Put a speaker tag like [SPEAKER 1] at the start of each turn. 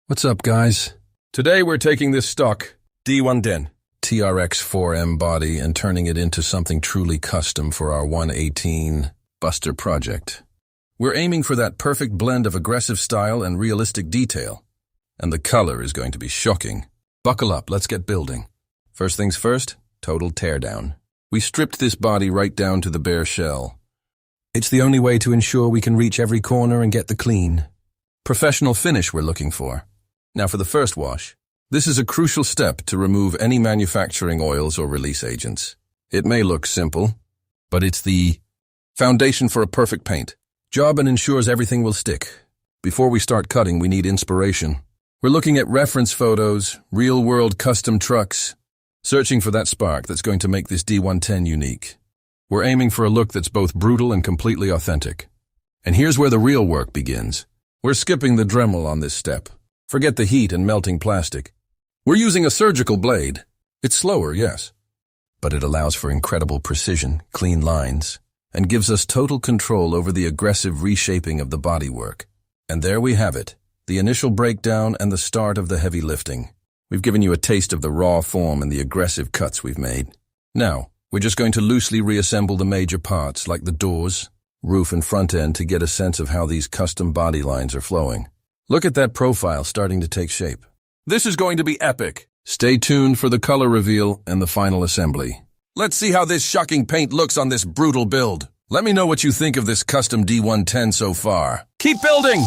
[SPEAKER 1] What's up, guys?
[SPEAKER 2] Today we're taking this stock D110
[SPEAKER 1] TRX-4M body and turning it into something truly custom for our 118 Buster project. We're aiming for that perfect blend of aggressive style and realistic detail. And the color is going to be shocking. Buckle up, let's get building. First things first, total teardown. We stripped this body right down to the bare shell. It's the only way to ensure we can reach every corner and get the clean, professional finish we're looking for. Now for the first wash. This is a crucial step to remove any manufacturing oils or release agents. It may look simple, but it's the foundation for a perfect paint job and ensures everything will stick. Before we start cutting, we need inspiration. We're looking at reference photos, real-world custom trucks, searching for that spark that's going to make this D110 unique. We're aiming for a look that's both brutal and completely authentic. And here's where the real work begins. We're skipping the Dremel on this step. Forget the heat and melting plastic. We're using a surgical blade. It's slower, yes, but it allows for incredible precision, clean lines, and gives us total control over the aggressive reshaping of the bodywork. And there we have it, the initial breakdown and the start of the heavy lifting. We've given you a taste of the raw form and the aggressive cuts we've made. Now, we're just going to loosely reassemble the major parts like the doors, roof and front end to get a sense of how these custom body lines are flowing. Look at that profile starting to take shape.
[SPEAKER 2] This is going to be epic.
[SPEAKER 1] Stay tuned for the color reveal and the final assembly.
[SPEAKER 2] Let's see how this shocking paint looks on this brutal build.
[SPEAKER 1] Let me know what you think of this custom D110 so far.
[SPEAKER 2] Keep building!